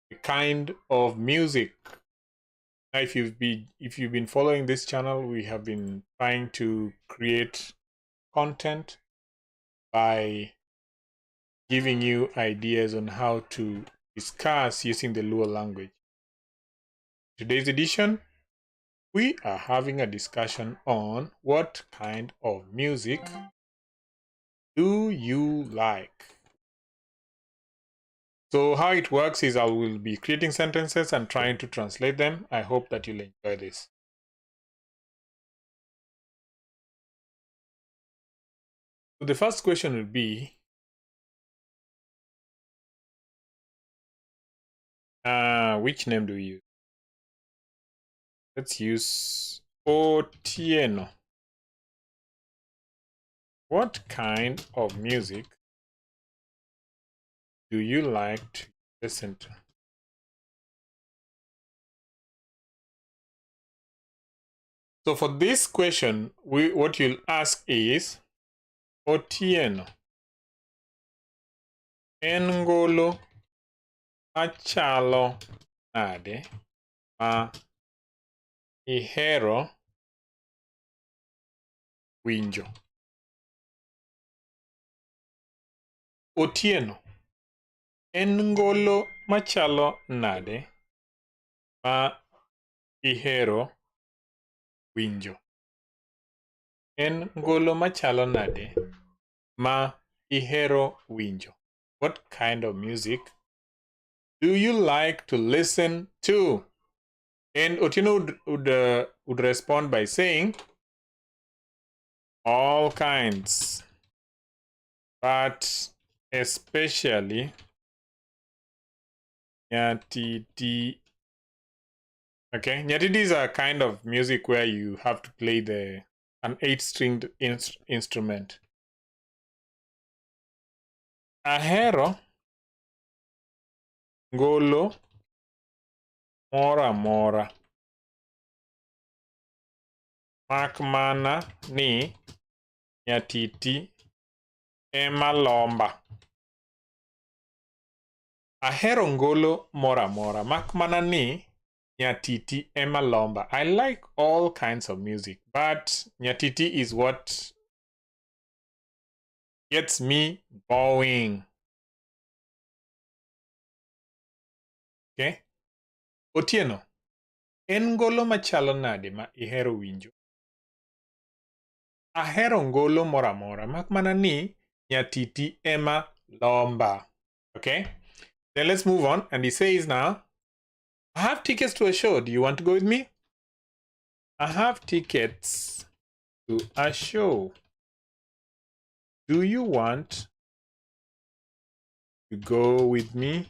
the kind of music. Now, if you've been following this channel, we have been trying to create content by giving you ideas on how to discuss using the Luo language. Today's edition, we are having a discussion on what kind of music do you like? So how it works is I will be creating sentences and trying to translate them. I hope that you'll enjoy this. So the first question will be, which name do we use? Let's use Otieno. What kind of music do you like to listen to? So for this question, what you'll ask is, Otieno, ngolo, machalo, nade, ma Ihero, winjo. Otieno, ngolo, machalo, nade, ma Ihero, winjo. Ngolo machalo nade ma ihero winjo? What kind of music do you like to listen to? And Otieno would respond by saying, all kinds, but especially nyatiti. Okay, nyatiti is a kind of music where you have to play an 8-stringed instrument. Ahero ngolo mora mora, mak mana ni nyatiti ema lomba. Ahero ngolo mora mora, mak mana ni nyatiti ema lomba. I like all kinds of music, but nyatiti is what gets me going. Okay? Otieno, en ngolo machalo nade ma ihero winjo? Ahero ngolo mora mora, mak mana ni nyatiti ema lomba. Okay? Then let's move on. And he says now, I have tickets to a show. Do you want to go with me? I have tickets to a show. Do you want to go with me?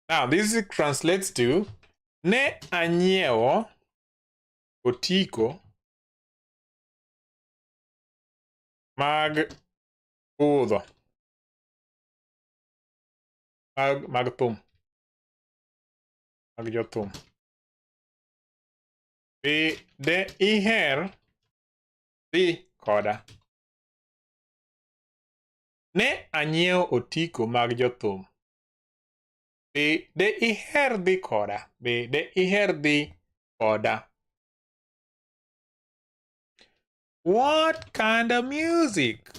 Now, this translates to ne anyiewo otiko mag budho. Mag thum. Mag jothum. De iher dhi koda. Ne anyiewo otiko mag jothum. De iher dhi koda. De iher dhi koda. What kind of music?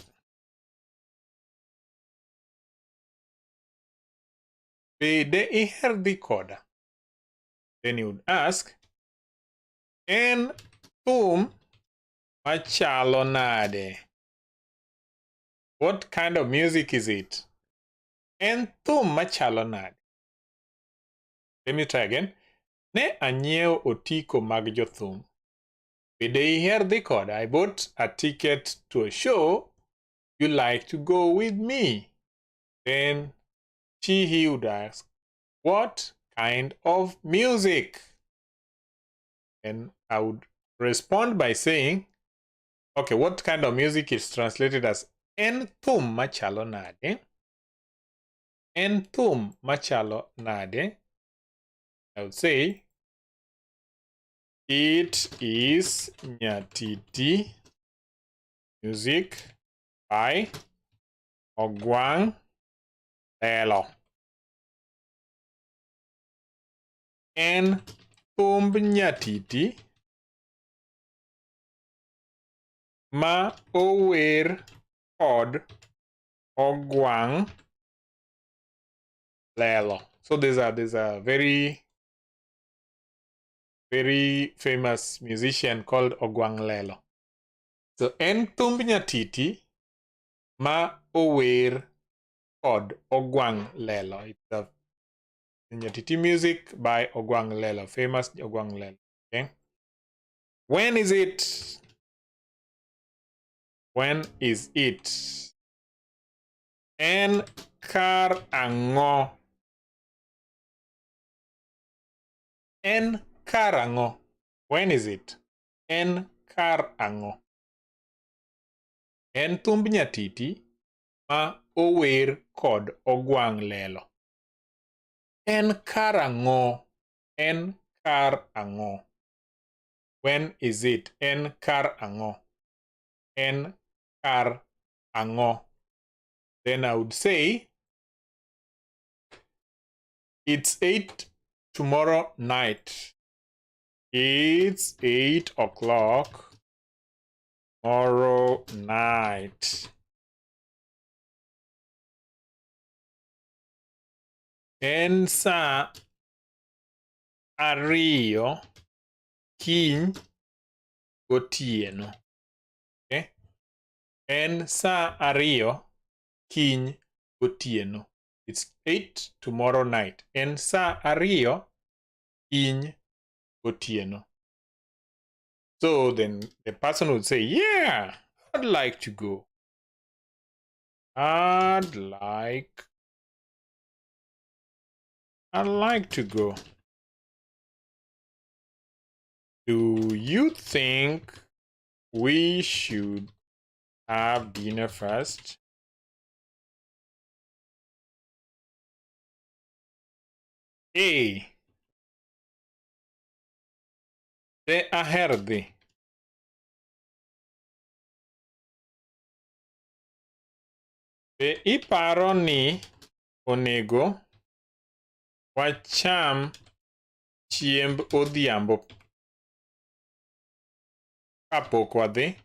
De iher dhi koda. Then you would ask, en thum machalo nade? What kind of music is it? En thum machalo nade? Let me try again. Ne anyiewo otiko mag jothum. Bende iher dhi koda? I bought a ticket to a show. You like to go with me? Then he would ask, what kind of music? And I would respond by saying, okay, what kind of music is translated as en thum machalo nade? En thum machalo nade? I would say, it is nyatiti music by ogwang lelo. En thumb nyatiti ma ower kod ogwang lelo. So there's a very famous musician called Ogwang Lelo. So en thumb nyatiti ma ower kod Ogwang Lelo. It's a nyatiti music by Ogwang Lelo, famous Ogwang Lelo. Okay. When is it? When is it? En kar ango. En kar ango. When is it? En kar ango. En thumb nyatiti ma ower kod ogwang lelo. En kar ango. En kar ango. When is it? En kar ango. En kar ango. Then I would say it's 8 tomorrow night. It's 8 o'clock tomorrow night. En sa ariyo kiny gotieno. Okay? En sa ariyo kiny gotieno. It's 8 tomorrow night. En sa ariyo kiny gotieno. So then the person would say, yeah, I'd like to go. I'd like to go. Do you think we should have dinner first? A. De ahero dhi. Be iparo ni onego wacham chiemb odhiambo kapok wadhi?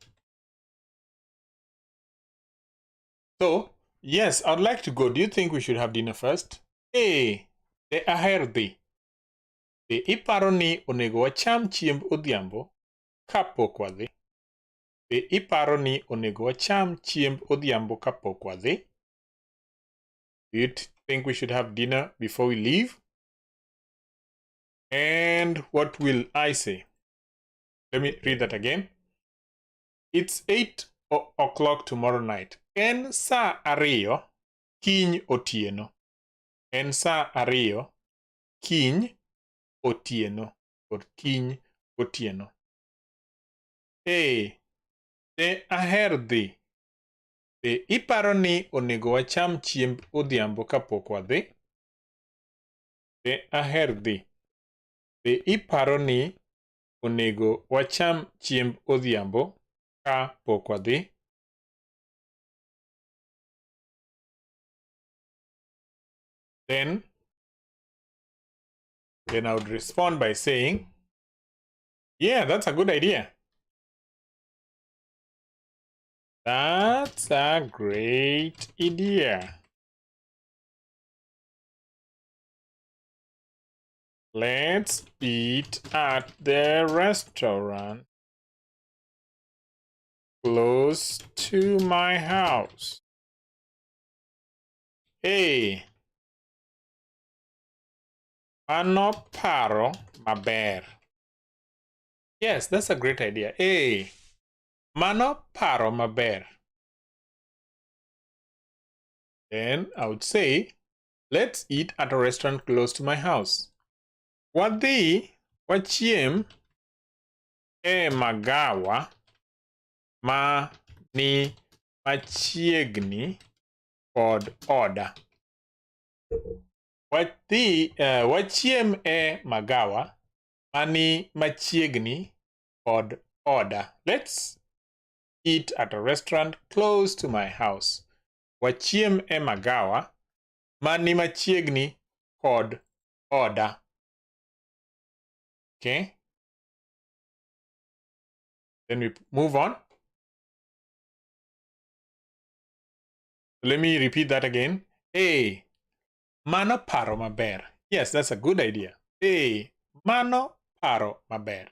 So, yes, I'd like to go. Do you think we should have dinner first? A. De ahero dhi. Be iparo ni onego wacham chiemb odhiambo kapok wadhi? Be iparo ni onego wacham chiemb odhiambo kapok wadhi? Do you think we should have dinner before we leave? And what will I say? Let me read that again. It's 8 o'clock tomorrow night. En sa ariyo kiny otieno. En sa ariyo kiny otieno. Or kiny otieno. A. De aher dhi. Be iparo ni onego wacham chiemb odhiambo kapok wadhi? De aher dhi. Be iparo ni onego wacham chiemb odhiambo kapok wadhi? Then I would respond by saying, yeah, that's a good idea. That's a great idea. Let's eat at the restaurant close to my house. Hey, mano paro maber. Yes, that's a great idea. Hey, mano paro maber. Then I would say, let's eat at a restaurant close to my house. Wadhi wachiem e magawa ma ni machiegni kod oda. Wachiem e magawa ma ni machiegni kod oda. Let's eat at a restaurant close to my house. Wachiem e magawa mani machiegni kod oda. Okay. Then we move on. Let me repeat that again. Hey, mano paro maber. Yes, that's a good idea. Hey, mano paro maber.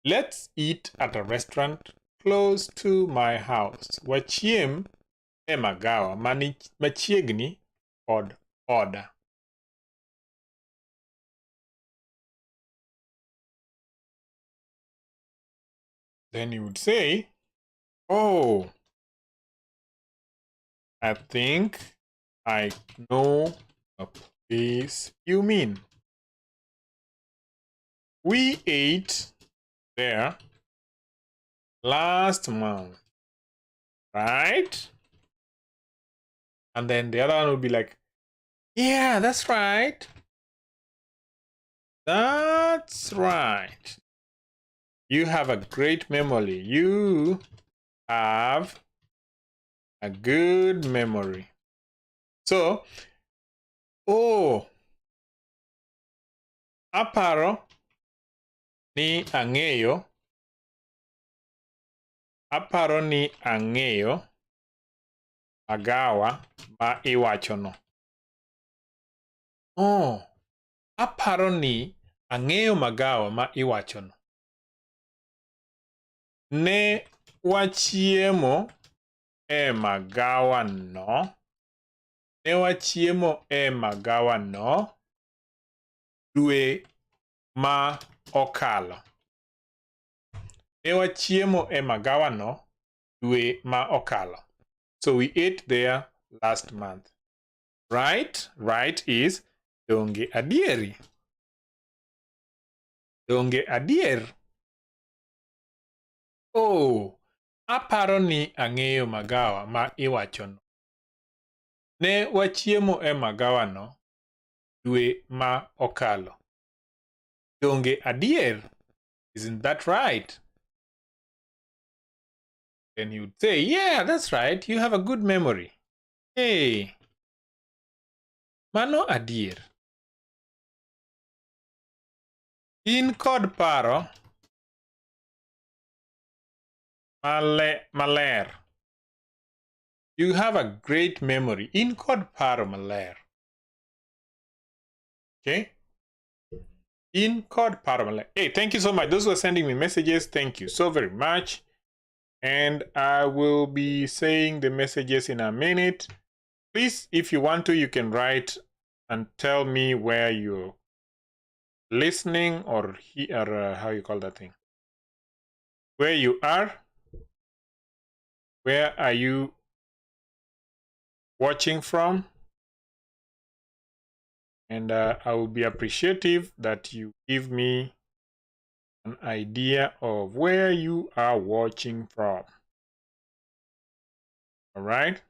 Let's eat at a restaurant close to my house. Wachiem e magawa mani machiegni kod oda. Then you would say, oh, I think I know a place you mean. We ate there last month, right? And then the other one would be like, yeah, that's right. That's right. You have a great memory. You have a good memory. So, oh, aparo ni ang'eyo. Aparo ni ang'eyo magawa ma iwachono. Oh, aparo ni ang'eyo magawa ma iwachono. Ne wachiemo e magawa no. Ne wachiemo e magawa no dwe ma okalo. Ne wachiemo e magawa no dwe ma okalo. So we ate there last month. Right? Right is donge adieri. Donge adier. Oh, aparo ni ang'eyo magawa ma iwachono. Ne wachiemo e magawa no dwe ma okalo. Donge adier. Isn't that right? Then you would say, yeah, that's right. You have a good memory. Hey, mano adier. In kod paro maler. You have a great memory. In kod paro maler. Okay? In kod paro maler. Hey, thank you so much. Those who are sending me messages, thank you so very much. And I will be saying the messages in a minute. Please, if you want to, you can write and tell me where you're listening or how you call that thing. Where you are. Where are you watching from? And I will be appreciative that you give me an idea of where you are watching from. All right.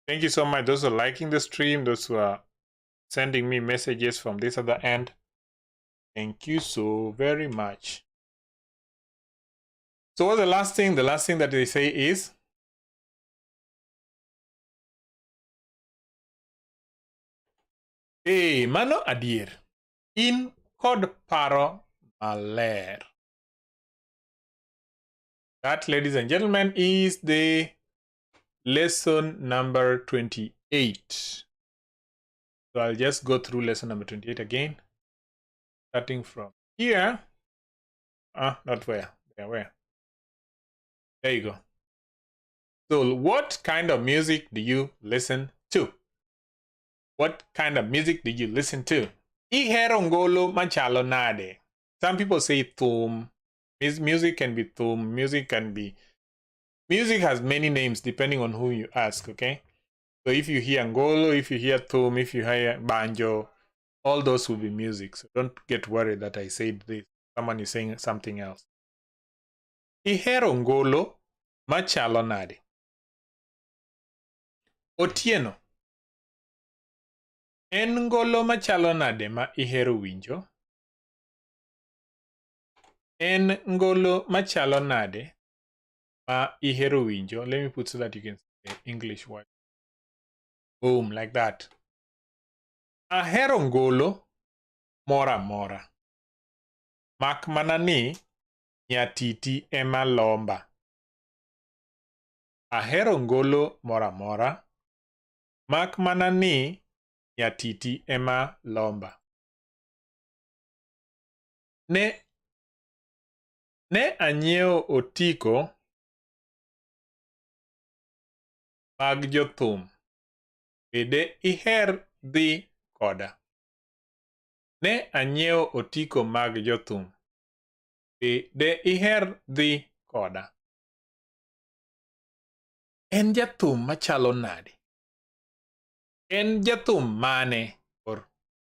Thank you so much. Those who are liking the stream, those who are sending me messages from this other end. Thank you so very much. So what's the last thing? The last thing that they say is, hey, mano adier. In kod paro maler. That, ladies and gentlemen, is the lesson number 28. So I'll just go through lesson number 28 again. Starting from here. Not where. Where? There you go. So what kind of music do you listen to? What kind of music do you listen to? Ihero ngolo machalo nade. Some people say thum. Music can be thum. Music has many names depending on who you ask, okay? So if you hear ngolo, if you hear thum, if you hear banjo, all those will be music. So don't get worried that I said this. Someone is saying something else. Ihero ngolo machalo nade. Otieno. En ngolo machalo nade ma ihero winjo? En ngolo machalo nade ma ihero winjo. Let me put so that you can say English word. Boom, like that. Ahero ngolo mora mora. Mak mana ni nyatiti ema lomba. Ahero ngolo mora mora. Mak mana ni nyatiti ema lomba. Ne anyiewo otiko mag jothum. Bende iher dhi koda. Ne anyiewo otiko mag jothum. Bende iher dhi koda. En jathum machalo nade? En jathum mane? Or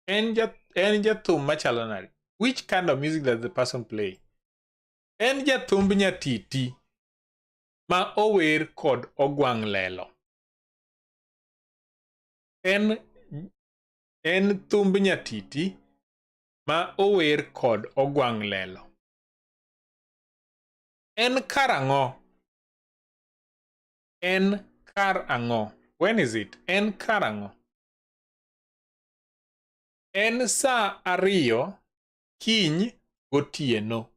en jathum machalo nade? Which kind of music does the person play? En jathumb nyatiti ma ower kod ogwang' lelo. En thumb nyatiti ma ower kod ogwang' lelo. En kar ang'o? En kar ang'o? When is it? En kar ang'o? En sa 2 kiny gotieno.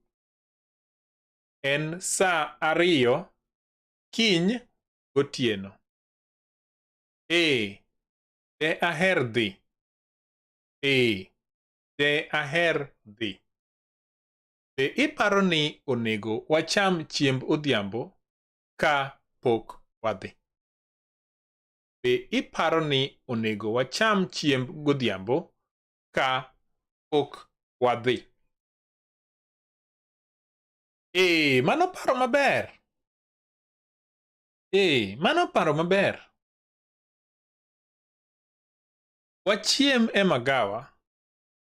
En sa 2 kiny gotieno. De aher dhi. De aher dhi. Be iparo ni onego wacham chiemb odhiambo ka pok wadhi? Be iparo ni onego wacham chiemb godhiambo ka pok wadhi? Mano paro maber. Mano paro maber. Wachiem e magawa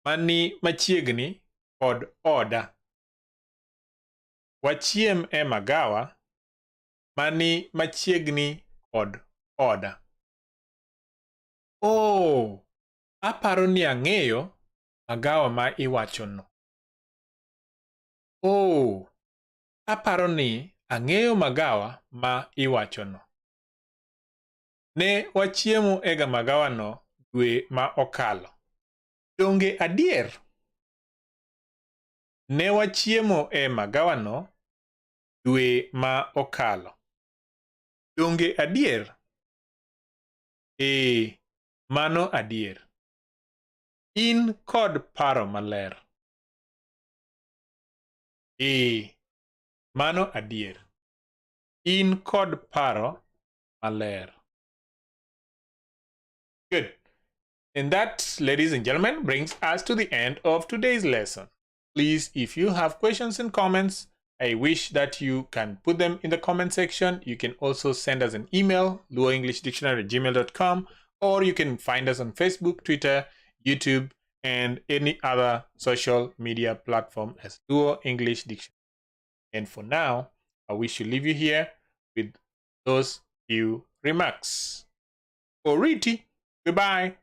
mani machiegni kod oda. Wachiem e magawa mani machiegni kod oda. Aparo ni ang'eyo magawa ma iwachono. Aparo ni ang'eyo magawa ma iwachono. Ne wachiemo e magawano dwe ma okalo. Donge adier? Ne wachiemo e magawano dwe ma okalo. Donge adier? Mano adier. In kod paro maler. Mano adier. In kod paro maler. Good. And that, ladies and gentlemen, brings us to the end of today's lesson. Please, if you have questions and comments, I wish that you can put them in the comment section. You can also send us an email, luoenglishdictionary@gmail.com, or you can find us on Facebook, Twitter, YouTube, and any other social media platform as Luo English Dictionary. And for now, I wish to leave you here with those few remarks. Oriti, goodbye.